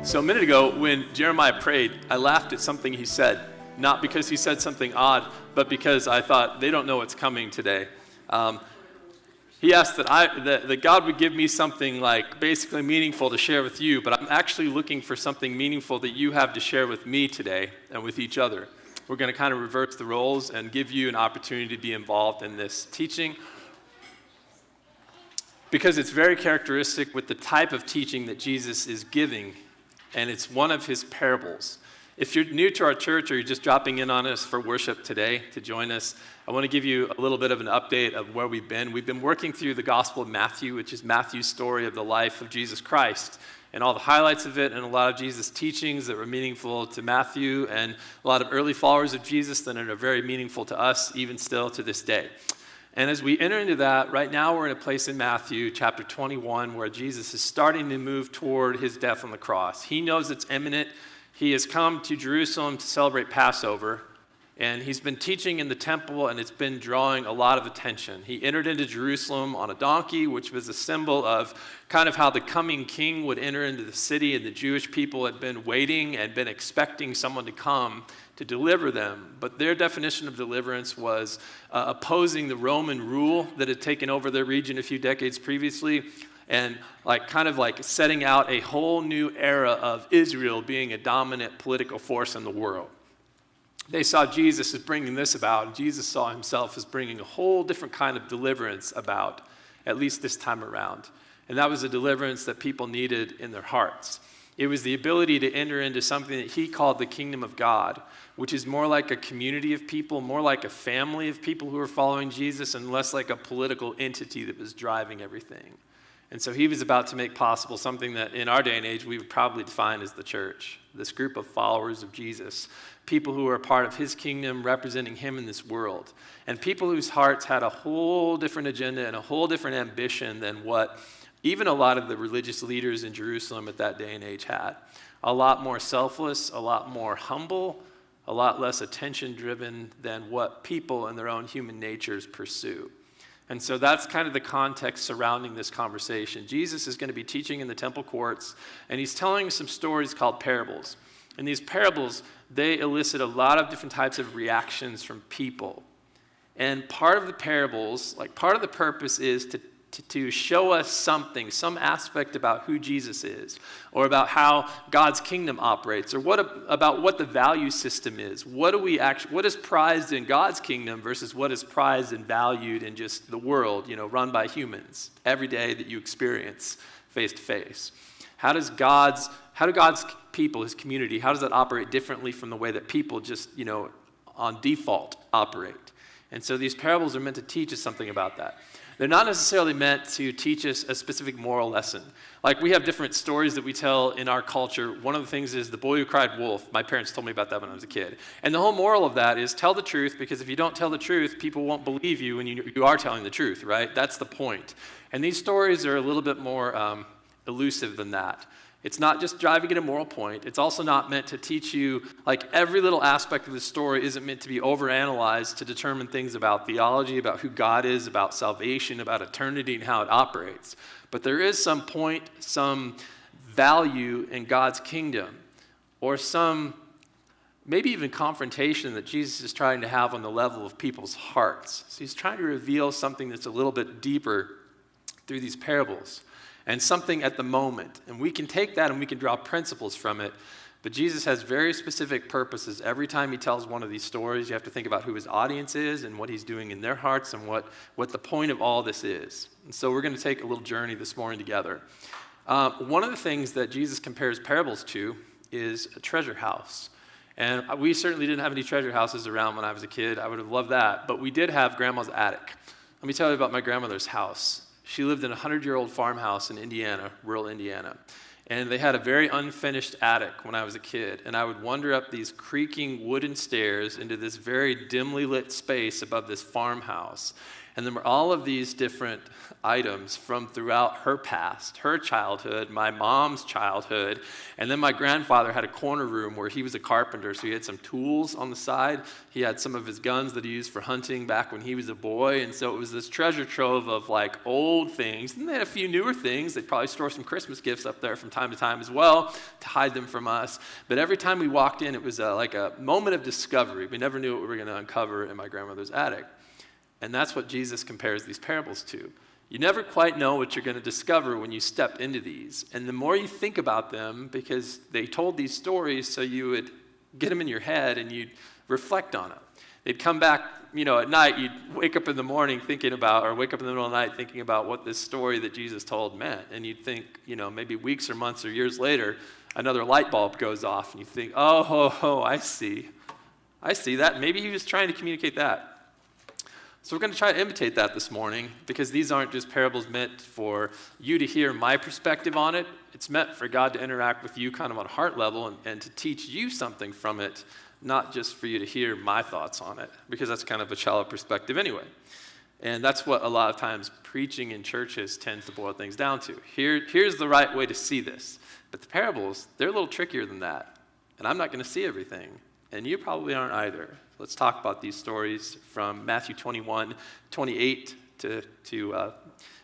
So a minute ago, when Jeremiah prayed, I laughed at something he said. Not because he said something odd, but because I thought, they don't know what's coming today. He asked that God would give me something like basically meaningful to share with you, but I'm actually looking for something meaningful that you have to share with me today and with each other. We're going to kind of reverse the roles and give you an opportunity to be involved in this teaching, because it's very characteristic with the type of teaching that Jesus is giving, and it's one of his parables. If you're new to our church or you're just dropping in on us for worship today to join us, I want to give you a little bit of an update of where we've been. We've been working through the Gospel of Matthew, which is Matthew's story of the life of Jesus Christ, and all the highlights of it, and a lot of Jesus' teachings that were meaningful to Matthew, and a lot of early followers of Jesus that are very meaningful to us, even still to this day. And as we enter into that, right now we're in a place in Matthew chapter 21 where Jesus is starting to move toward his death on the cross. He knows it's imminent. He has come to Jerusalem to celebrate Passover, and he's been teaching in the temple, and it's been drawing a lot of attention. He entered into Jerusalem on a donkey, which was a symbol of kind of how the coming king would enter into the city, and the Jewish people had been waiting and been expecting someone to come to deliver them. But their definition of deliverance was opposing the Roman rule that had taken over their region a few decades previously, and kind of setting out a whole new era of Israel being a dominant political force in the world. They saw Jesus as bringing this about, and Jesus saw himself as bringing a whole different kind of deliverance about, at least this time around. And that was a deliverance that people needed in their hearts. It was the ability to enter into something that he called the kingdom of God, which is more like a community of people, more like a family of people who are following Jesus, and less like a political entity that was driving everything. And so he was about to make possible something that in our day and age we would probably define as the church, this group of followers of Jesus, people who are a part of his kingdom representing him in this world, and people whose hearts had a whole different agenda and a whole different ambition than what even a lot of the religious leaders in Jerusalem at that day and age had. A lot more selfless, a lot more humble, a lot less attention-driven than what people in their own human natures pursue. And so that's kind of the context surrounding this conversation. Jesus is going to be teaching in the temple courts, and he's telling some stories called parables. And these parables, they elicit a lot of different types of reactions from people. And part of the parables, part of the purpose is to show us something, some aspect about who Jesus is, or about how God's kingdom operates, or about what the value system is. What is prized in God's kingdom versus what is prized and valued in just the world, run by humans every day that you experience face to face. How do God's people, his community, how does that operate differently from the way that people just, on default operate? And so these parables are meant to teach us something about that. They're not necessarily meant to teach us a specific moral lesson. We have different stories that we tell in our culture. One of the things is the boy who cried wolf. My parents told me about that when I was a kid. And the whole moral of that is tell the truth, because if you don't tell the truth, people won't believe you when you are telling the truth, right? That's the point. And these stories are a little bit more elusive than that. It's not just driving at a moral point. It's also not meant to teach you, every little aspect of the story isn't meant to be overanalyzed to determine things about theology, about who God is, about salvation, about eternity and how it operates. But there is some point, some value in God's kingdom, or some maybe even confrontation that Jesus is trying to have on the level of people's hearts. So he's trying to reveal something that's a little bit deeper through these parables, and something at the moment. And we can take that and we can draw principles from it, but Jesus has very specific purposes. Every time he tells one of these stories, you have to think about who his audience is and what he's doing in their hearts and what the point of all this is. And so we're going to take a little journey this morning together. One of the things that Jesus compares parables to is a treasure house. And we certainly didn't have any treasure houses around when I was a kid. I would have loved that. But we did have grandma's attic. Let me tell you about my grandmother's house. She lived in a 100-year-old farmhouse in Indiana, rural Indiana. And they had a very unfinished attic when I was a kid. And I would wander up these creaking wooden stairs into this very dimly lit space above this farmhouse. And there were all of these different items from throughout her past, her childhood, my mom's childhood. And then my grandfather had a corner room where he was a carpenter, so he had some tools on the side. He had some of his guns that he used for hunting back when he was a boy. And so it was this treasure trove of like old things. And they had a few newer things. They'd probably store some Christmas gifts up there from time to time as well to hide them from us. But every time we walked in, it was like a moment of discovery. We never knew what we were going to uncover in my grandmother's attic. And that's what Jesus compares these parables to. You never quite know what you're going to discover when you step into these. And the more you think about them, because they told these stories so you would get them in your head and you'd reflect on it. They'd come back, at night, you'd wake up in the morning thinking about, or wake up in the middle of the night thinking about what this story that Jesus told meant. And you'd think, maybe weeks or months or years later, another light bulb goes off and you think, oh, I see that. Maybe he was trying to communicate that. So we're going to try to imitate that this morning, because these aren't just parables meant for you to hear my perspective on it. It's meant for God to interact with you kind of on a heart level and to teach you something from it, not just for you to hear my thoughts on it, because that's kind of a shallow perspective anyway. And that's what a lot of times preaching in churches tends to boil things down to. Here's the right way to see this. But the parables, they're a little trickier than that. And I'm not going to see everything. And you probably aren't either. Let's talk about these stories from Matthew 21, 28 to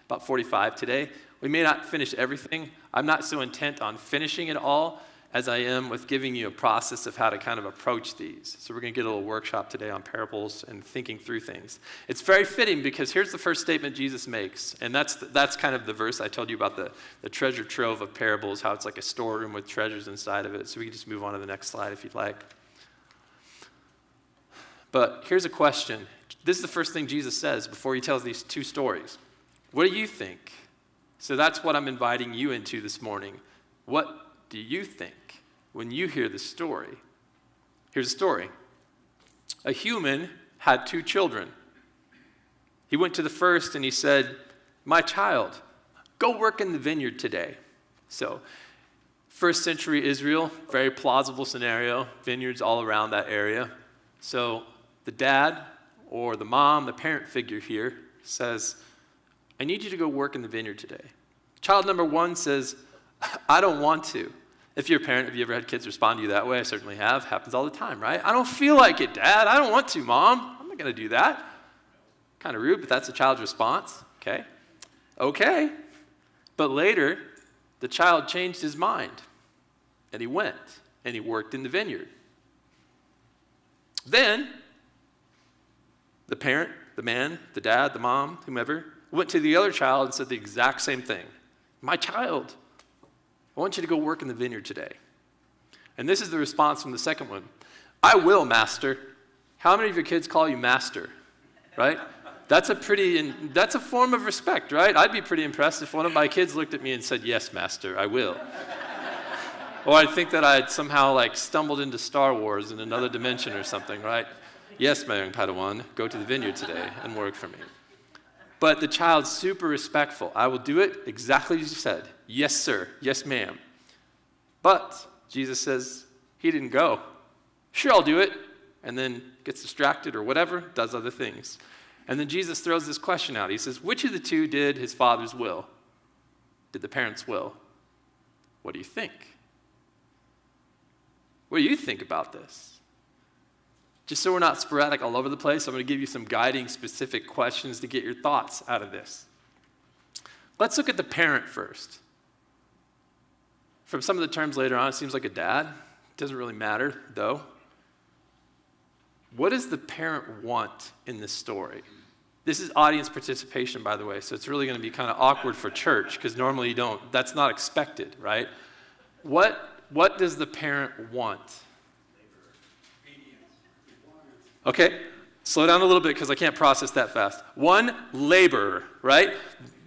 about 45 today. We may not finish everything. I'm not so intent on finishing it all as I am with giving you a process of how to kind of approach these. So we're going to get a little workshop today on parables and thinking through things. It's very fitting because here's the first statement Jesus makes, and that's kind of the verse I told you about the treasure trove of parables, how it's like a storeroom with treasures inside of it. So we can just move on to the next slide if you'd like. But here's a question. This is the first thing Jesus says before he tells these two stories. What do you think? So that's what I'm inviting you into this morning. What do you think when you hear the story? Here's a story. A human had two children. He went to the first and he said, "My child, go work in the vineyard today." So, first century Israel, very plausible scenario, vineyards all around that area. So the dad or the mom, the parent figure here, says, "I need you to go work in the vineyard today." Child number one says, "I don't want to." If you're a parent, have you ever had kids respond to you that way? I certainly have. Happens all the time, right? "I don't feel like it, Dad. I don't want to, Mom. I'm not going to do that." Kind of rude, but that's the child's response. Okay. But later, the child changed his mind, and he went, and he worked in the vineyard. Then, the parent, the man, the dad, the mom, whomever, went to the other child and said the exact same thing. "My child, I want you to go work in the vineyard today." And this is the response from the second one. "I will, master." How many of your kids call you master, right? That's a form of respect, right? I'd be pretty impressed if one of my kids looked at me and said, "Yes, master, I will." Or I'd think that I'd somehow stumbled into Star Wars in another dimension or something, right? "Yes, my young Padawan, go to the vineyard today and work for me." But the child's super respectful. "I will do it exactly as you said. Yes, sir. Yes, ma'am." But Jesus says he didn't go. "Sure, I'll do it." And then gets distracted or whatever, does other things. And then Jesus throws this question out. He says, which of the two did his father's will? Did the parents' will? What do you think? What do you think about this? Just so we're not sporadic all over the place, I'm going to give you some guiding specific questions to get your thoughts out of this. Let's look at the parent first. From some of the terms later on, it seems like a dad. It doesn't really matter, though. What does the parent want in this story? This is audience participation, by the way, so it's really going to be kind of awkward for church, because normally you don't. That's not expected, right? What does the parent want? Okay, slow down a little bit because I can't process that fast. One, labor, right?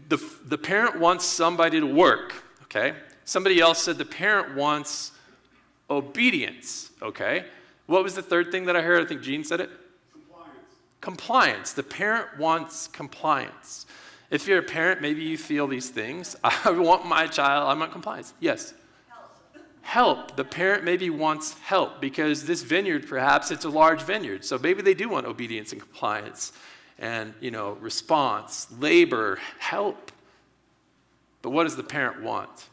The parent wants somebody to work, okay? Somebody else said the parent wants obedience, okay? What was the third thing that I heard? I think Gene said it. Compliance. The parent wants compliance. If you're a parent, maybe you feel these things. I want my child, I want compliance. Yes. Help. The parent maybe wants help because this vineyard, perhaps, it's a large vineyard. So maybe they do want obedience and compliance. and, response, labor, help. But what does the parent want?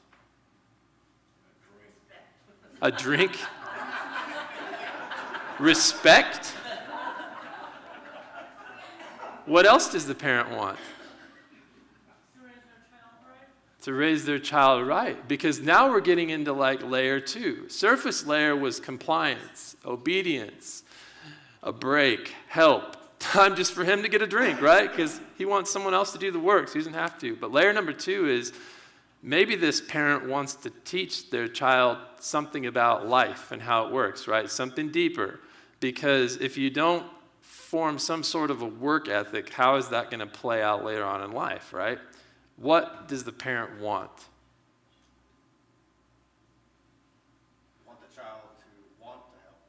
A drink? Respect? What else does the parent want? To raise their child right. Because now we're getting into like layer 2. Surface layer was compliance, obedience, a break, help. Time just for him to get a drink, right? Because he wants someone else to do the work, so he doesn't have to. But layer number 2 is maybe this parent wants to teach their child something about life and how it works, right? Something deeper. Because if you don't form some sort of a work ethic, how is that going to play out later on in life, right? What does the parent want? Want the child to want to help.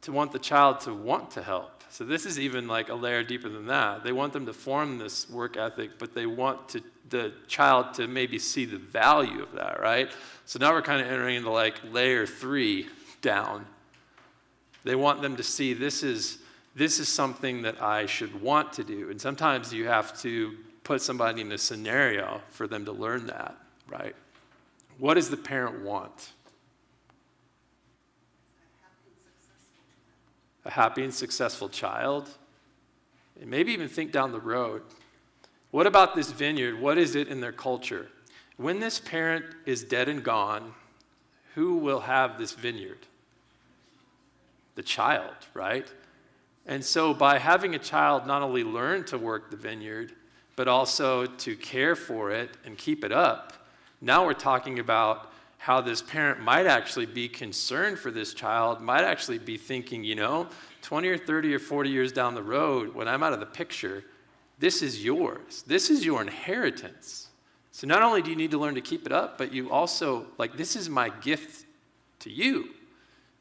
To want the child to want to help. So this is even like a layer deeper than that. They want them to form this work ethic, but they want the child to maybe see the value of that, right? So now we're kind of entering into like layer 3 down. They want them to see this is something that I should want to do. And sometimes you have to put somebody in a scenario for them to learn that, right? What does the parent want? A happy and successful child? And maybe even think down the road. What about this vineyard? What is it in their culture? When this parent is dead and gone, who will have this vineyard? The child, right? And so by having a child not only learn to work the vineyard, but also to care for it and keep it up, now we're talking about how this parent might actually be concerned for this child, might actually be thinking, 20 or 30 or 40 years down the road, when I'm out of the picture, this is yours. This is your inheritance. So not only do you need to learn to keep it up, but you also, this is my gift to you.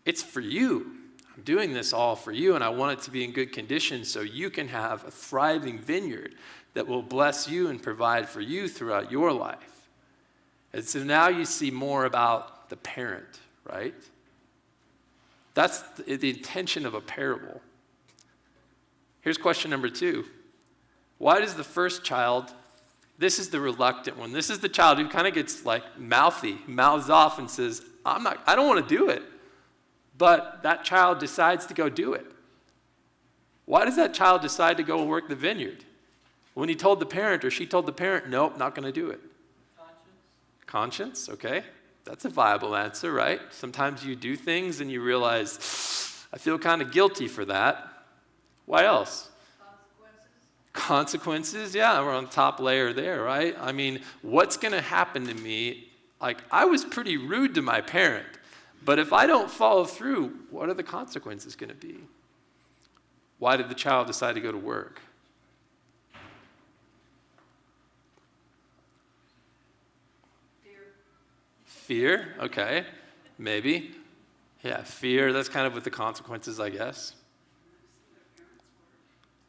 It's for you. I'm doing this all for you, and I want it to be in good condition so you can have a thriving vineyard that will bless you and provide for you throughout your life. And so now you see more about the parent, right? That's the intention of a parable. Here's question number 2. Why does the first child, this is the reluctant one, this is the child who kind of gets mouthy, mouths off and says, I don't want to do it. But that child decides to go do it. Why does that child decide to go work the vineyard? When he told the parent or she told the parent, nope, not going to do it. Conscience, okay. That's a viable answer, right? Sometimes you do things and you realize, I feel kind of guilty for that. What else? Consequences, yeah, we're on the top layer there, right? I mean, what's going to happen to me? I was pretty rude to my parent, but if I don't follow through, what are the consequences going to be? Why did the child decide to go to work? Fear, okay, maybe. Yeah, fear, that's kind of with the consequences, I guess.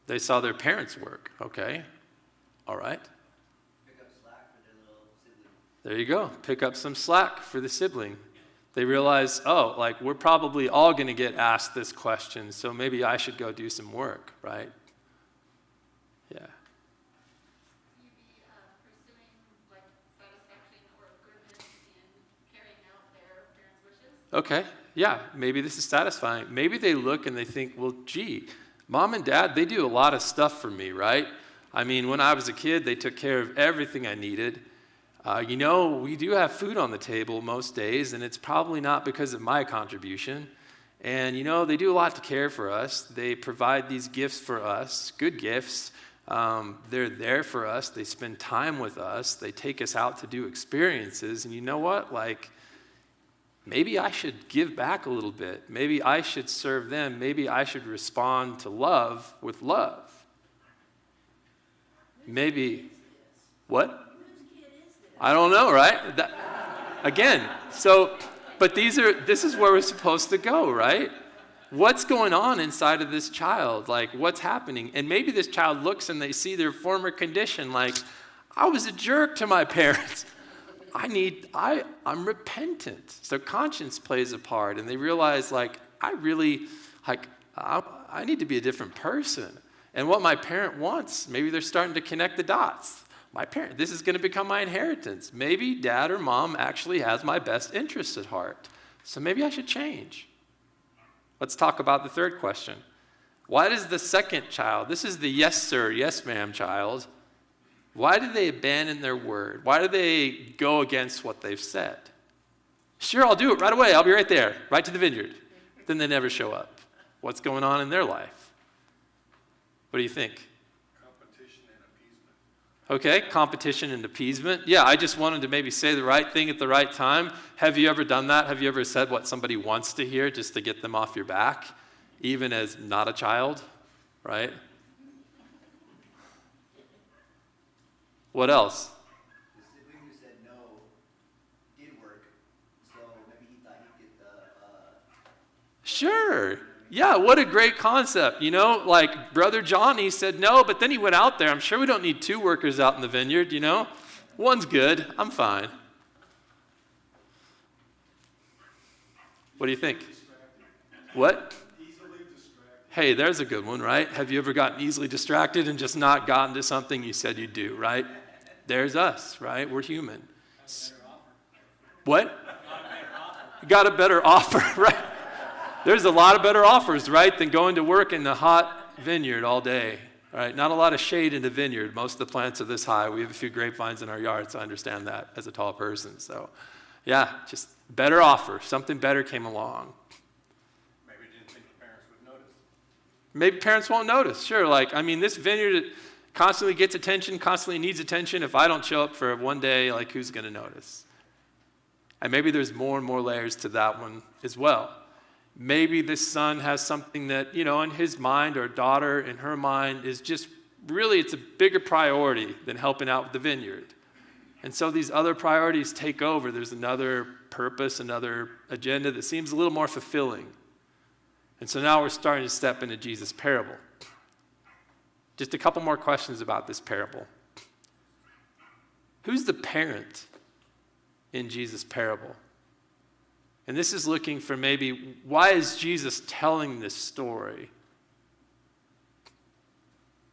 They saw their parents work, okay. All right. Pick up slack for their little sibling. There you go, pick up some slack for the sibling. They realize, we're probably all going to get asked this question, so maybe I should go do some work, right? Yeah. Okay, yeah, maybe this is satisfying. Maybe they look and they think, well, gee, mom and dad, they do a lot of stuff for me, right? I mean, when I was a kid, they took care of everything I needed. We do have food on the table most days, and it's probably not because of my contribution. And, they do a lot to care for us. They provide these gifts for us, good gifts. They're there for us. They spend time with us. They take us out to do experiences. And you know what? Maybe I should give back a little bit. Maybe I should serve them. Maybe I should respond to love with love. Maybe, what? I don't know, right? But this is where we're supposed to go, right? What's going on inside of this child? What's happening? And maybe this child looks and they see their former condition, I was a jerk to my parents. I'm repentant. So conscience plays a part, and they realize, I need to be a different person. And what my parent wants, maybe they're starting to connect the dots. My parent, this is going to become my inheritance. Maybe dad or mom actually has my best interests at heart. So maybe I should change. Let's talk about the third question. Why does the second child, this is the yes sir, yes ma'am child, why do they abandon their word? Why do they go against what they've said? Sure, I'll do it right away. I'll be right there, right to the vineyard. Then they never show up. What's going on in their life? What do you think? Competition and appeasement. Okay, competition and appeasement. Yeah, I just wanted to maybe say the right thing at the right time. Have you ever done that? Have you ever said what somebody wants to hear just to get them off your back, even as not a child, right? What else? The sibling who said no did work, so maybe he thought he could. Sure. Yeah, what a great concept. You know, like Brother Johnny said no, but then he went out there. I'm sure we don't need 2 workers out in the vineyard, you know. One's good. I'm fine. What do you think? What? Easily distracted. Hey, there's a good one, right? Have you ever gotten easily distracted and just not gotten to something you said you'd do, right? There's us, right? We're human. What? Got a better offer, right? There's a lot of better offers, right, than going to work in the hot vineyard all day, right? Not a lot of shade in the vineyard. Most of the plants are this high. We have a few grapevines in our yard, so I understand that as a tall person. So, yeah, just better offer. Something better came along. Maybe didn't think the parents would notice. Maybe parents won't notice. Sure, like, I mean, this vineyard constantly gets attention, constantly needs attention. If I don't show up for one day, like, who's going to notice? And maybe there's more and more layers to that one as well. Maybe this son has something that, you know, in his mind, or daughter in her mind, is just really, it's a bigger priority than helping out with the vineyard. And so these other priorities take over. There's another purpose, another agenda that seems a little more fulfilling. And so now we're starting to step into Jesus' parable. Just a couple more questions about this parable. Who's the parent in Jesus' parable? And this is looking for maybe, why is Jesus telling this story?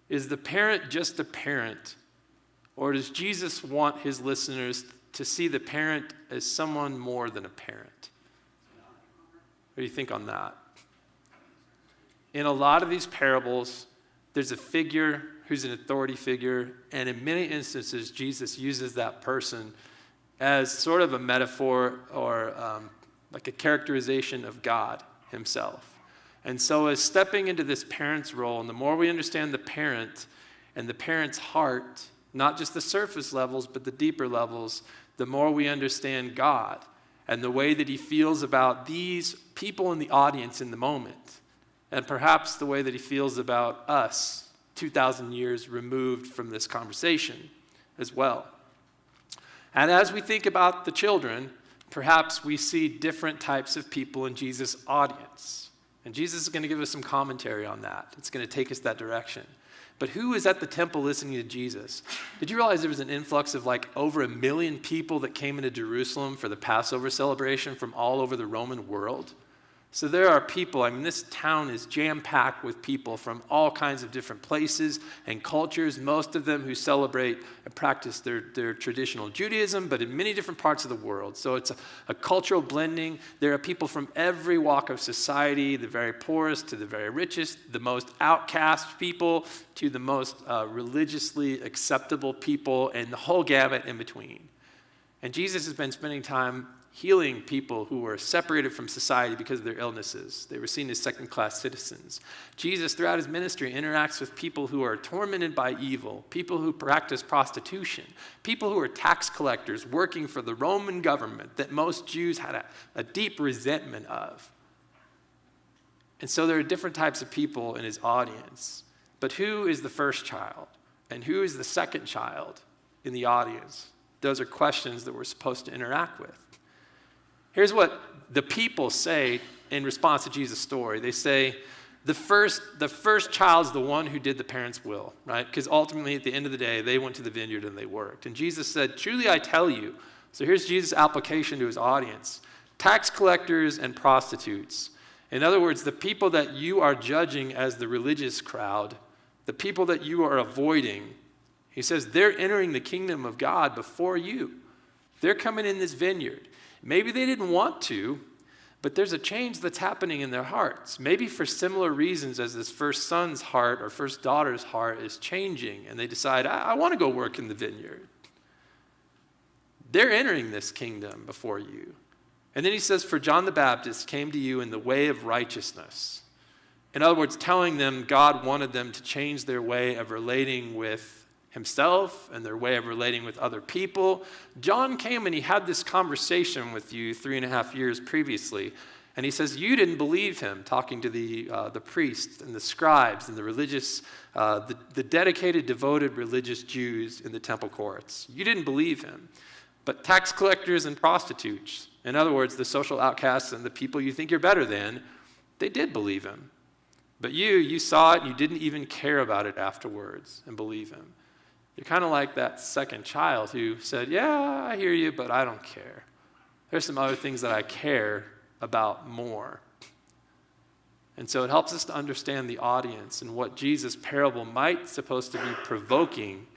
Is the parent just a parent? Or does Jesus want his listeners to see the parent as someone more than a parent? What do you think on that? In a lot of these parables, there's a figure who's an authority figure, and in many instances, Jesus uses that person as sort of a metaphor or like a characterization of God himself. And so as stepping into this parent's role, and the more we understand the parent and the parent's heart, not just the surface levels, but the deeper levels, the more we understand God and the way that he feels about these people in the audience in the moment, and perhaps the way that he feels about us 2,000 years removed from this conversation as well. And as we think about the children, perhaps we see different types of people in Jesus' audience. And Jesus is going to give us some commentary on that. It's going to take us that direction. But who is at the temple listening to Jesus? Did you realize there was an influx of like over 1 million people that came into Jerusalem for the Passover celebration from all over the Roman world? So there are people, I mean, this town is jam-packed with people from all kinds of different places and cultures, most of them who celebrate and practice their traditional Judaism, but in many different parts of the world. So it's a cultural blending. There are people from every walk of society, the very poorest to the very richest, the most outcast people to the most religiously acceptable people, and the whole gamut in between. And Jesus has been spending time healing people who were separated from society because of their illnesses. They were seen as second-class citizens. Jesus, throughout his ministry, interacts with people who are tormented by evil, people who practice prostitution, people who are tax collectors working for the Roman government that most Jews had a deep resentment of. And so there are different types of people in his audience. But who is the first child? And who is the second child in the audience? Those are questions that we're supposed to interact with. Here's what the people say in response to Jesus' story. They say, the first child's the one who did the parents' will, right? Because ultimately, at the end of the day, they went to the vineyard and they worked. And Jesus said, truly I tell you. So here's Jesus' application to his audience. Tax collectors and prostitutes. In other words, the people that you are judging as the religious crowd, the people that you are avoiding, he says they're entering the kingdom of God before you. They're coming in this vineyard. Maybe they didn't want to, but there's a change that's happening in their hearts. Maybe for similar reasons as this first son's heart or first daughter's heart is changing, and they decide, I want to go work in the vineyard. They're entering this kingdom before you. And then he says, for John the Baptist came to you in the way of righteousness. In other words, telling them God wanted them to change their way of relating with himself and their way of relating with other people. John came and he had this conversation with you 3.5 years previously. And he says, you didn't believe him, talking to the priests and the scribes and the religious, the dedicated, devoted religious Jews in the temple courts. You didn't believe him. But tax collectors and prostitutes, in other words, the social outcasts and the people you think you're better than, they did believe him. But you saw it and you didn't even care about it afterwards and believe him. You're kind of like that second child who said, yeah, I hear you, but I don't care. There's some other things that I care about more. And so it helps us to understand the audience and what Jesus' parable might supposed to be provoking.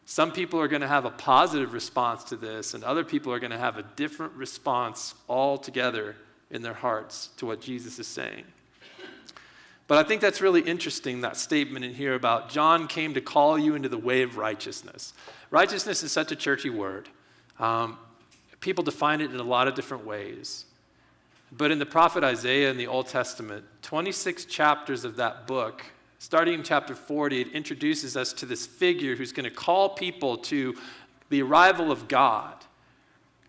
Some people are going to have a positive response to this, and other people are going to have a different response altogether in their hearts to what Jesus is saying. But I think that's really interesting, that statement in here about John came to call you into the way of righteousness. Righteousness is such a churchy word. People define it in a lot of different ways. But in the prophet Isaiah in the Old Testament, 26 chapters of that book, starting in chapter 40, it introduces us to this figure who's going to call people to the arrival of God.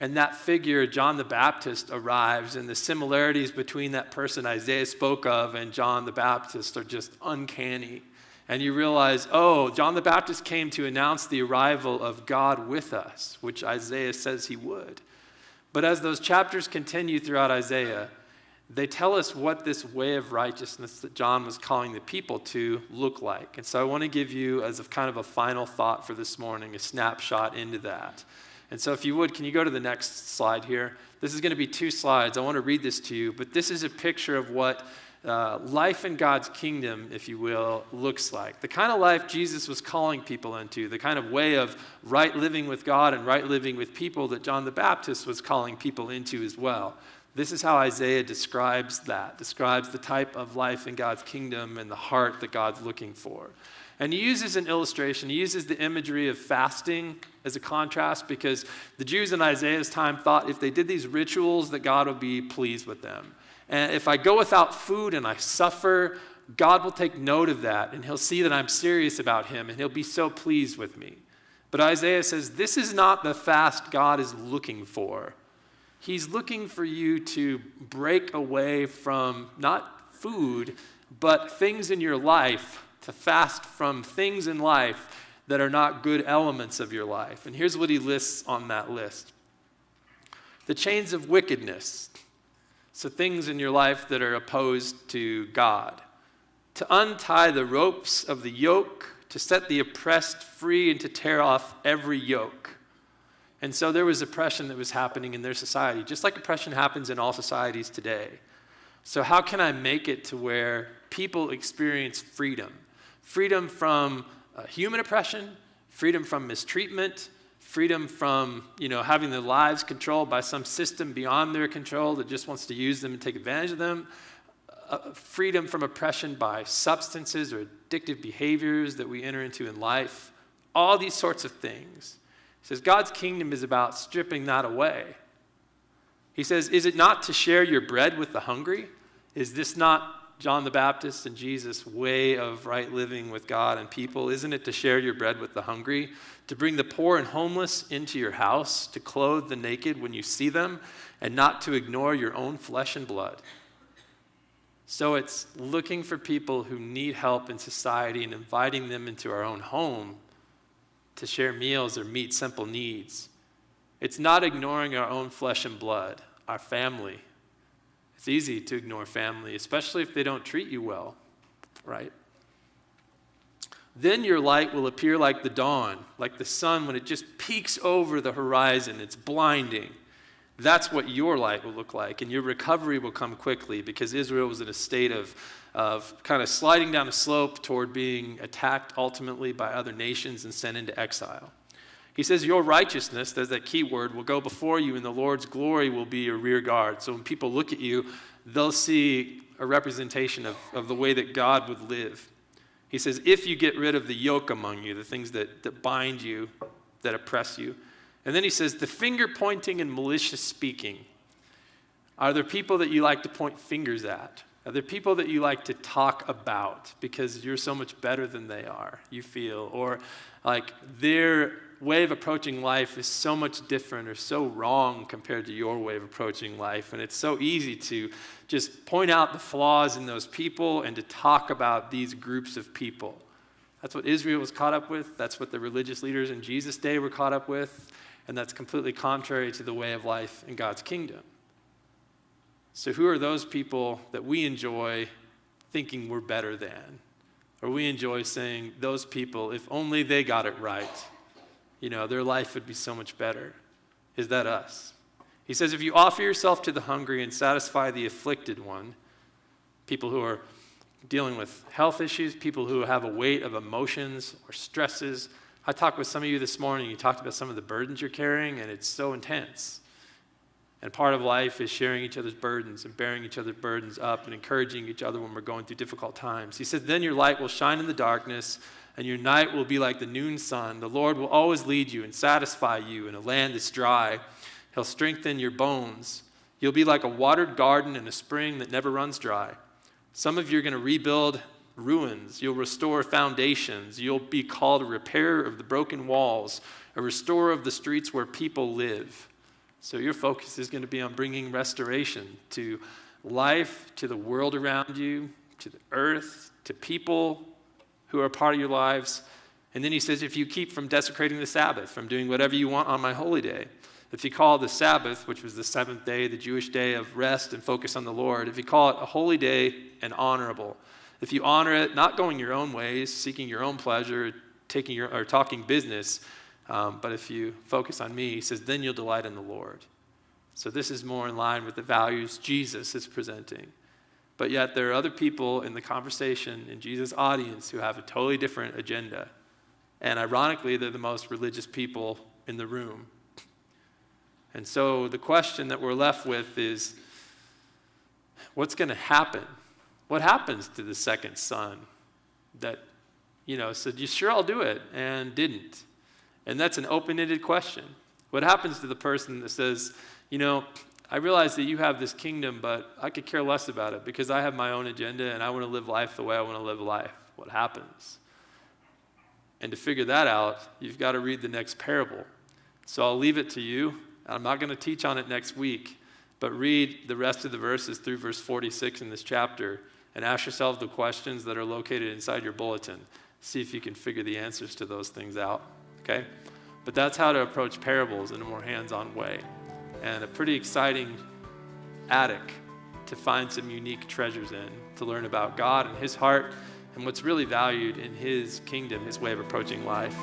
And that figure, John the Baptist, arrives, and the similarities between that person Isaiah spoke of and John the Baptist are just uncanny. And you realize, oh, John the Baptist came to announce the arrival of God with us, which Isaiah says he would. But as those chapters continue throughout Isaiah, they tell us what this way of righteousness that John was calling the people to look like. And so I want to give you, as a kind of a final thought for this morning, a snapshot into that. And so if you would, can you go to the next slide here? This is going to be 2 slides. I want to read this to you, but this is a picture of what life in God's kingdom, if you will, looks like. The kind of life Jesus was calling people into, the kind of way of right living with God and right living with people that John the Baptist was calling people into as well. This is how Isaiah describes that, describes the type of life in God's kingdom and the heart that God's looking for. And he uses an illustration. He uses the imagery of fasting as a contrast because the Jews in Isaiah's time thought if they did these rituals that God would be pleased with them. And if I go without food and I suffer, God will take note of that and he'll see that I'm serious about him and he'll be so pleased with me. But Isaiah says this is not the fast God is looking for. He's looking for you to break away from not food, but things in your life, to fast from things in life that are not good elements of your life. And here's what he lists on that list. The chains of wickedness, so things in your life that are opposed to God. To untie the ropes of the yoke, to set the oppressed free, and to tear off every yoke. And so there was oppression that was happening in their society, just like oppression happens in all societies today. So how can I make it to where people experience freedom? Freedom from human oppression, freedom from mistreatment, freedom from, having their lives controlled by some system beyond their control that just wants to use them and take advantage of them, freedom from oppression by substances or addictive behaviors that we enter into in life, all these sorts of things. He says God's kingdom is about stripping that away. He says, is it not to share your bread with the hungry? Is this not John the Baptist and Jesus' way of right living with God and people? Isn't it to share your bread with the hungry, to bring the poor and homeless into your house, to clothe the naked when you see them, and not to ignore your own flesh and blood? So it's looking for people who need help in society and inviting them into our own home to share meals or meet simple needs. It's not ignoring our own flesh and blood, our family. It's easy to ignore family, especially if they don't treat you well, right? Then your light will appear like the dawn, like the sun when it just peeks over the horizon. It's blinding. That's what your light will look like, and your recovery will come quickly, because Israel was in a state of kind of sliding down a slope toward being attacked ultimately by other nations and sent into exile. He says your righteousness, there's that key word, will go before you, and the Lord's glory will be your rear guard. So when people look at you, they'll see a representation of the way that God would live. He says, if you get rid of the yoke among you, the things that bind you, that oppress you. And then he says, the finger pointing and malicious speaking. Are there people that you like to point fingers at? Are there people that you like to talk about because you're so much better than they are, you feel? Or like their way of approaching life is so much different or so wrong compared to your way of approaching life. And it's so easy to just point out the flaws in those people and to talk about these groups of people. That's what Israel was caught up with. That's what the religious leaders in Jesus' day were caught up with. And that's completely contrary to the way of life in God's kingdom. So who are those people that we enjoy thinking we're better than? Or we enjoy saying, those people, if only they got it right, their life would be so much better. Is that us? He says, if you offer yourself to the hungry and satisfy the afflicted one, people who are dealing with health issues, people who have a weight of emotions or stresses. I talked with some of you this morning, you talked about some of the burdens you're carrying, and it's so intense. And part of life is sharing each other's burdens and bearing each other's burdens up and encouraging each other when we're going through difficult times. He says, then your light will shine in the darkness, and your night will be like the noon sun. The Lord will always lead you and satisfy you in a land that's dry. He'll strengthen your bones. You'll be like a watered garden in a spring that never runs dry. Some of you are going to rebuild ruins. You'll restore foundations. You'll be called a repairer of the broken walls, a restorer of the streets where people live. So your focus is going to be on bringing restoration to life, to the world around you, to the earth, to people who are part of your lives. And then he says, if you keep from desecrating the Sabbath, from doing whatever you want on my holy day, if you call the Sabbath, which was the seventh day, the Jewish day of rest and focus on the Lord, if you call it a holy day and honorable, if you honor it, not going your own ways, seeking your own pleasure, talking business, but if you focus on me, he says, then you'll delight in the Lord. So this is more in line with the values Jesus is presenting. But yet there are other people in the conversation in Jesus' audience who have a totally different agenda. And ironically, they're the most religious people in the room. And so the question that we're left with is, what's going to happen? What happens to the second son that, said, you sure I'll do it, and didn't? And that's an open-ended question. What happens to the person that says, I realize that you have this kingdom, but I could care less about it because I have my own agenda and I want to live life the way I want to live life. What happens? And to figure that out, you've got to read the next parable. So I'll leave it to you. I'm not going to teach on it next week, but read the rest of the verses through verse 46 in this chapter and ask yourself the questions that are located inside your bulletin. See if you can figure the answers to those things out, okay? But that's how to approach parables in a more hands-on way. And a pretty exciting attic to find some unique treasures in, to learn about God and his heart and what's really valued in his kingdom, his way of approaching life.